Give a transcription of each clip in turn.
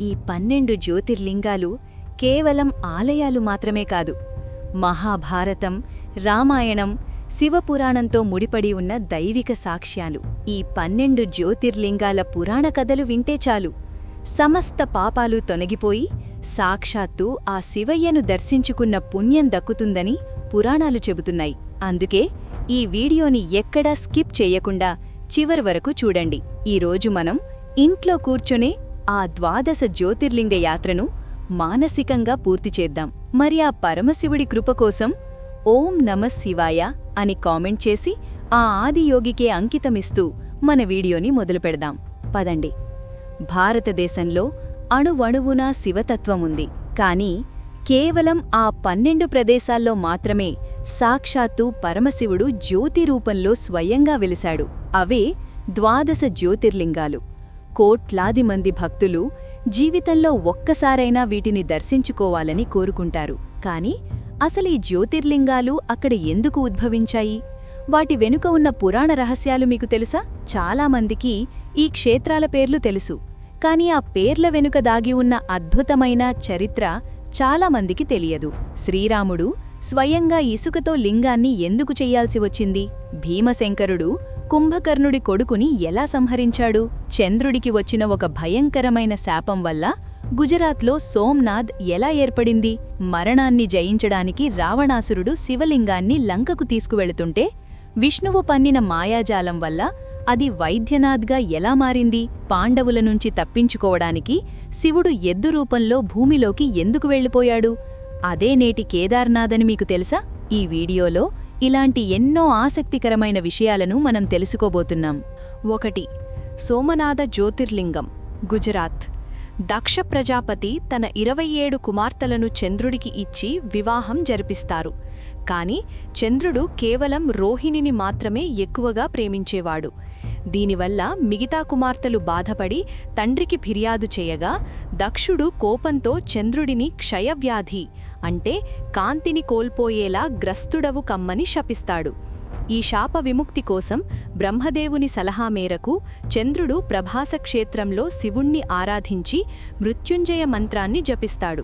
ఈ 12 జ్యోతిర్లింగాలు కేవలం ఆలయాలు మాత్రమే కాదు, మహాభారతం, రామాయణం, శివపురాణంతో ముడిపడి ఉన్న దైవిక సాక్ష్యాలు. ఈ 12 జ్యోతిర్లింగాల పురాణ కథలు వింటే చాలు, సమస్త పాపాలు తొలగిపోయి సాక్షాత్తు ఆ శివయ్యను దర్శించుకున్న పుణ్యం దక్కుతుందని పురాణాలు చెబుతున్నాయి. అందుకే ఈ వీడియోని ఎక్కడా స్కిప్ చేయకుండా చివరి వరకు చూడండి. ఈరోజు మనం ఇంట్లో కూర్చొనే ఆ 12 జ్యోతిర్లింగ యాత్రను మానసికంగా పూర్తి చేద్దాం. మరి ఆ పరమశివుడి కృప కోసం ఓం నమః శివాయ అని కామెంట్ చేసి ఆ ఆదియోగికే అంకితమిస్తూ మన వీడియోని మొదలుపెడదాం. పదండి. భారతదేశంలో అణువణువునా శివతత్వముంది. కానీ కేవలం ఆ 12 ప్రదేశాల్లో మాత్రమే సాక్షాత్తు పరమశివుడు జ్యోతి రూపంలో స్వయంగా వెలిశాడు. అవే 12 జ్యోతిర్లింగాలు. కోట్లాది మంది భక్తులు జీవితంలో ఒక్కసారైనా వీటిని దర్శించుకోవాలని కోరుకుంటారు. కాని అసలీ జ్యోతిర్లింగాలు అక్కడ ఎందుకు ఉద్భవించాయి? వాటి వెనుక ఉన్న పురాణ రహస్యాలు మీకు తెలుసా? చాలామందికి ఈ క్షేత్రాల పేర్లు తెలుసు, కాని ఆ పేర్ల వెనుక దాగి ఉన్న అద్భుతమైన చరిత్ర చాలామందికి తెలియదు. శ్రీరాముడు స్వయంగా ఇసుకతో లింగాన్ని ఎందుకు చెయ్యాల్సి వచ్చింది? భీమశంకరుడు కుంభకర్ణుడి కొడుకుని ఎలా సంహరించాడు? చంద్రుడికి వచ్చిన ఒక భయంకరమైన శాపం వల్ల గుజరాత్లో సోమ్నాథ్ ఎలా ఏర్పడింది? మరణాన్ని జయించడానికి రావణాసురుడు శివలింగాన్ని లంకకు తీసుకువెళుతుంటే విష్ణువు పన్నిన మాయాజాలం వల్ల అది వైద్యనాథ్గా ఎలా మారింది? పాండవుల నుంచి తప్పించుకోవడానికి శివుడు ఎద్దు రూపంలో భూమిలోకి ఎందుకు వెళ్ళిపోయాడు? అదే నేటి కేదార్నాథని మీకు తెలుసా? ఈ వీడియోలో ఇలాంటి ఎన్నో ఆసక్తికరమైన విషయాలను మనం తెలుసుకోబోతున్నాం. 1. సోమనాథ జ్యోతిర్లింగం, గుజరాత్. దక్ష ప్రజాపతి తన 27 కుమార్తెలను చంద్రుడికి ఇచ్చి వివాహం జరిపిస్తారు. కాని చంద్రుడు కేవలం రోహిణిని మాత్రమే ఎక్కువగా ప్రేమించేవాడు. దీనివల్ల మిగతా కుమార్తెలు బాధపడి తండ్రికి ఫిర్యాదు చేయగా దక్షుడు కోపంతో చంద్రుడిని క్షయవ్యాధి అంటే కాంతిని కోల్పోయేలా గ్రస్తుడవు కమ్మని శపిస్తాడు. ఈ శాప విముక్తి కోసం బ్రహ్మదేవుని సలహా మేరకు చంద్రుడు ప్రభాస క్షేత్రంలో శివుణ్ణి ఆరాధించి మృత్యుంజయ మంత్రాన్ని జపిస్తాడు.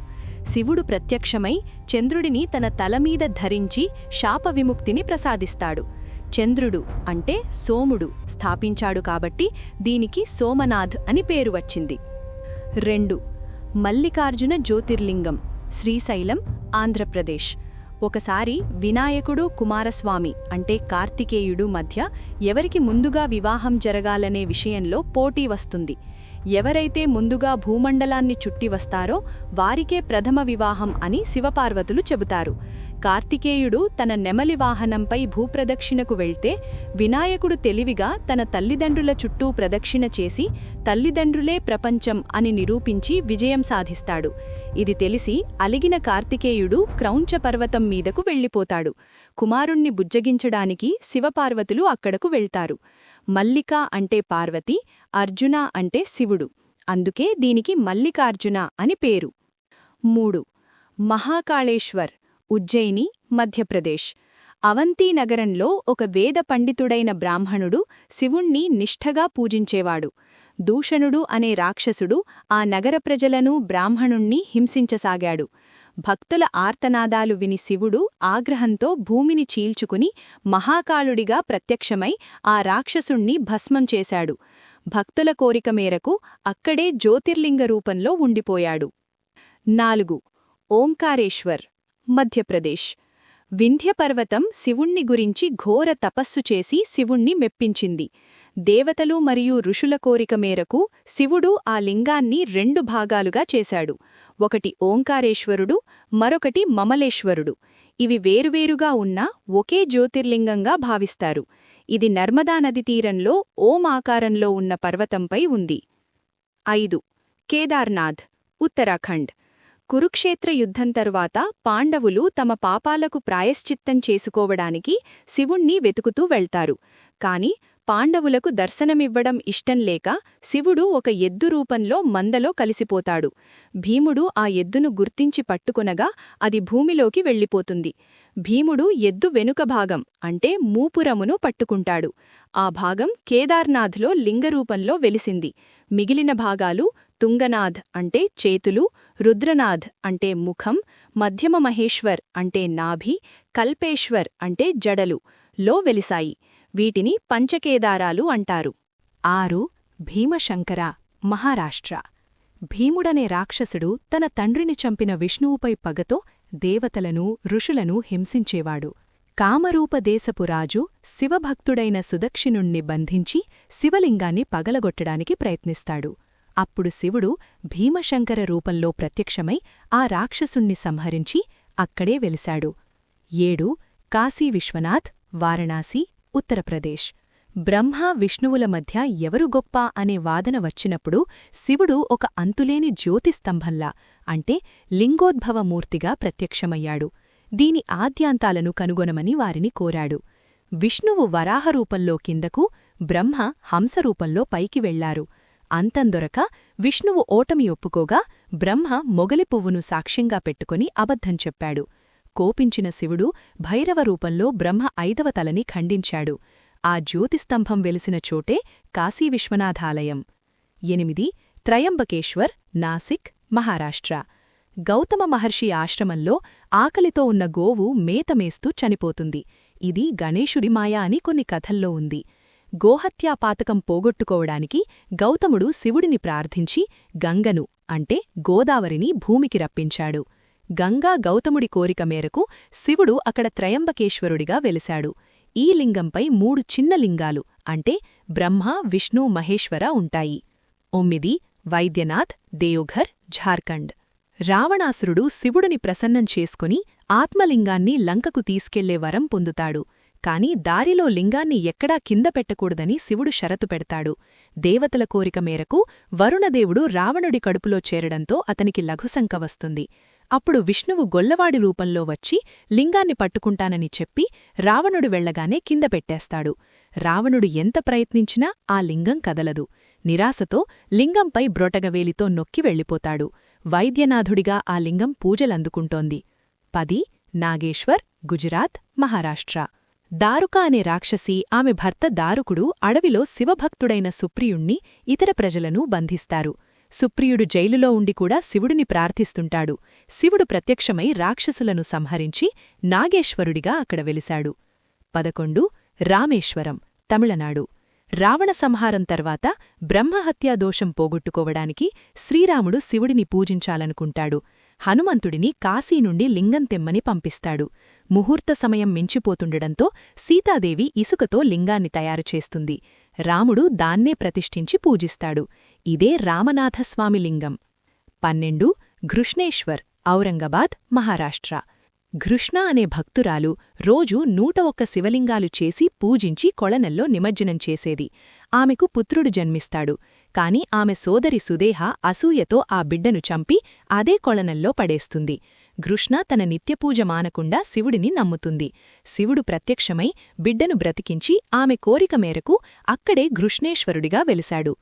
శివుడు ప్రత్యక్షమై చంద్రుడిని తన తలమీద ధరించి శాప విముక్తిని ప్రసాదిస్తాడు. చంద్రుడు అంటే సోముడు స్థాపించాడు కాబట్టి దీనికి సోమనాథ్ అని పేరు వచ్చింది. 2. మల్లికార్జున జ్యోతిర్లింగం, శ్రీశైలం, ఆంధ్రప్రదేశ్. ఒకసారి వినాయకుడు కుమారస్వామి అంటే కార్తికేయుడు మధ్య ఎవరికి ముందుగా వివాహం జరగాలనే విషయంలో పోటీ వస్తుంది. ఎవరైతే ముందుగా భూమండలాన్ని చుట్టి వస్తారో వారికే ప్రథమ వివాహం అని శివపార్వతులు చెబుతారు. కార్తికేయుడు తన నెమలి వాహనంపై భూప్రదక్షిణకు వెళ్తే వినాయకుడు తెలివిగా తన తల్లిదండ్రుల చుట్టూ ప్రదక్షిణ చేసి తల్లిదండ్రులే ప్రపంచం అని నిరూపించి విజయం సాధిస్తాడు. ఇది తెలిసి అలిగిన కార్తికేయుడు క్రౌంచ పర్వతం మీదకు వెళ్ళిపోతాడు. కుమారుణ్ణి బుజ్జగించడానికి శివపార్వతులు అక్కడకు వెళ్తారు. మల్లిక అంటే పార్వతి, అర్జున అంటే శివుడు. అందుకే దీనికి మల్లికార్జున అని పేరు. 3. మహాకాళేశ్వర్, ఉజ్జయిని, మధ్యప్రదేశ్. అవంతి నగరంలో ఒక వేద పండితుడైన బ్రాహ్మణుడు శివుణ్ణి నిష్ఠగా పూజించేవాడు. దూషణుడు అనే రాక్షసుడు ఆ నగర ప్రజలను బ్రాహ్మణుణ్ణి హింసించసాగాడు. భక్తుల ఆర్తనాదాలు విని శివుడు ఆగ్రహంతో భూమిని చీల్చుకుని మహాకాళుడిగా ప్రత్యక్షమై ఆ రాక్షసుణ్ణి భస్మం చేశాడు. భక్తుల కోరిక మేరకు అక్కడే జ్యోతిర్లింగ రూపంలో ఉండిపోయాడు. 4. ఓంకారేశ్వర్, మధ్యప్రదేశ్. వింధ్యపర్వతం శివుణ్ణి గురించి ఘోర తపస్సు చేసి శివుణ్ణి మెప్పించింది. దేవతలు మరియు ఋషుల కోరిక మేరకు శివుడు ఆ లింగాన్ని 2 భాగాలుగా చేశాడు. ఒకటి ఓంకారేశ్వరుడు, మరొకటి మమలేశ్వరుడు. ఇవి వేరువేరుగా ఉన్నా ఒకే జ్యోతిర్లింగంగా భావిస్తారు. ఇది నర్మదా నది తీరంలో ఓం ఆకారంలో ఉన్న పర్వతంపై ఉంది. 5. కేదార్నాథ్, ఉత్తరాఖండ్. కురుక్షేత్ర యుద్ధం తరువాత పాండవులు తమ పాపాలకు ప్రాయశ్చిత్తం చేసుకోవడానికి శివుణ్ణి వెతుకుతూ వెళ్తారు. కాని పాండవులకు దర్శనమివ్వడం ఇష్టం లేక శివుడు ఒక ఎద్దు రూపంలో మందలో కలిసిపోతాడు. భీముడు ఆ ఎద్దును గుర్తించి పట్టుకొనగా అది భూమిలోకి వెళ్ళిపోతుంది. భీముడు ఎద్దు వెనుక భాగం అంటే మూపురమును పట్టుకుంటాడు. ఆ భాగం కేదార్నాథ్లో లింగరూపంలో వెలిసింది. మిగిలిన భాగాలు తుంగనాథ్ అంటే చేతులు, రుద్రనాథ్ అంటే ముఖం, మధ్యమ మహేశ్వర్ అంటే నాభి, కల్పేశ్వర్ అంటే జడలు లో వెలిసాయి. వీటిని పంచకేదారాలు అంటారు. 6. భీమశంకర, మహారాష్ట్ర. భీముడనే రాక్షసుడు తన తండ్రిని చంపిన విష్ణువుపై పగతో దేవతలను, ఋషులను హింసించేవాడు. కామరూపదేశపు రాజు శివభక్తుడైన సుదక్షిణుణ్ణి బంధించి శివలింగాన్ని పగలగొట్టడానికి ప్రయత్నిస్తాడు. అప్పుడు శివుడు భీమశంకర రూపంలో ప్రత్యక్షమై ఆ రాక్షసుణ్ణి సంహరించి అక్కడే వెలిశాడు. 7. కాశీ విశ్వనాథ్, వారణాసి, ఉత్తరప్రదేశ్. బ్రహ్మ విష్ణువుల మధ్య ఎవరు గొప్ప అనే వాదన వచ్చినప్పుడు శివుడు ఒక అంతులేని జ్యోతిస్తంభంలా అంటే లింగోద్భవమూర్తిగా ప్రత్యక్షమయ్యాడు. దీని ఆద్యాంతాలను కనుగొనమని వారిని కోరాడు. విష్ణువు వరాహరూపంలో కిందకు, బ్రహ్మ హంసరూపంలో పైకి వెళ్లారు. అంతందొరక విష్ణువు ఓటమి ఒప్పుకోగా బ్రహ్మ మొగలి పువ్వును సాక్ష్యంగా పెట్టుకుని అబద్ధం చెప్పాడు. కోపించిన శివుడు భైరవరూపంలో బ్రహ్మ 5వ తలని ఖండించాడు. ఆ జ్యోతిస్తంభం వెలిసిన చోటే కాశీవిశ్వనాథాలయం. 8. త్రయంబకేశ్వర్, నాసిక్, మహారాష్ట్ర. గౌతమ మహర్షి ఆశ్రమంలో ఆకలితో ఉన్న గోవు మేతమేస్తూ చనిపోతుంది. ఇది గణేశుడి మాయ అని కొన్ని కథల్లో ఉంది. గోహత్యాపాతకం పోగొట్టుకోవడానికి గౌతముడు శివుడిని ప్రార్థించి గంగను అంటే గోదావరిని భూమికి రప్పించాడు. గంగా గౌతముడి కోరిక మేరకు శివుడు అక్కడ త్రయంబకేశ్వరుడిగా వెలిశాడు. ఈ లింగంపై 3 చిన్న లింగాలు అంటే బ్రహ్మ, విష్ణు, మహేశ్వర ఉంటాయి. 9. వైద్యనాథ్, దేవఘర్, ఝార్ఖండ్. రావణాసురుడు శివుడిని ప్రసన్నం చేసుకుని ఆత్మలింగాన్ని లంకకు తీసుకెళ్లే వరం పొందుతాడు. కాని దారిలో లింగాన్ని ఎక్కడా కింద పెట్టకూడదని శివుడు షరతు పెడతాడు. దేవతల కోరిక మేరకు వరుణదేవుడు రావణుడి కడుపులో చేరడంతో అతనికి లఘుశంక వస్తుంది. అప్పుడు విష్ణువు గొల్లవాడి రూపంలో వచ్చి లింగాన్ని పట్టుకుంటానని చెప్పి రావణుడు వెళ్లగానే కింద పెట్టేస్తాడు. రావణుడు ఎంత ప్రయత్నించినా ఆ లింగం కదలదు. నిరాశతో లింగంపై బ్రొటగవేలితో నొక్కి వెళ్ళిపోతాడు. వైద్యనాథుడిగా ఆ లింగం పూజలందుకుంటోంది. 10. నాగేశ్వర్, గుజరాత్, మహారాష్ట్ర. దారుక అనే రాక్షసి, ఆమె భర్త దారుకుడు అడవిలో శివభక్తుడైన సుప్రియుణ్ణి, ఇతర ప్రజలను బంధిస్తారు. సుప్రియుడు జైలులో ఉండి కూడా శివుడిని ప్రార్థిస్తుంటాడు. శివుడు ప్రత్యక్షమై రాక్షసులను సంహరించి నాగేశ్వరుడిగా అక్కడ వెలిశాడు. 11. రామేశ్వరం, తమిళనాడు. రావణ సంహారం తర్వాత బ్రహ్మహత్యా దోషం పోగొట్టుకోవడానికి శ్రీరాముడు శివుడిని పూజించాలనుకుంటాడు. హనుమంతుడిని కాశీ నుండి లింగం తెమ్మని పంపిస్తాడు. ముహూర్త సమయం మించిపోతుండడంతో సీతాదేవి ఇసుకతో లింగాన్ని తయారుచేస్తుంది. రాముడు దాన్నే ప్రతిష్ఠించి పూజిస్తాడు. ఇదే రామనాథస్వామి లింగం. 12. ఘృష్ణేశ్వర్, ఔరంగాబాద్, మహారాష్ట్ర. ఘృష్ణ అనే భక్తురాలు రోజూ 101 శివలింగాలు చేసి పూజించి కొళనల్లో నిమజ్జనం చేసేది. ఆమెకు పుత్రుడు జన్మిస్తాడు. కాని ఆమె సోదరి సుదేహ అసూయతో ఆ బిడ్డను చంపి అదే కొళనల్లో పడేస్తుంది. ఘృష్ణ తన నిత్యపూజ మానకుండా శివుడిని నమ్ముతుంది. శివుడు ప్రత్యక్షమై బిడ్డను బ్రతికించి ఆమె కోరిక మేరకు అక్కడే ఘృష్ణేశ్వరుడిగా వెలిశాడు.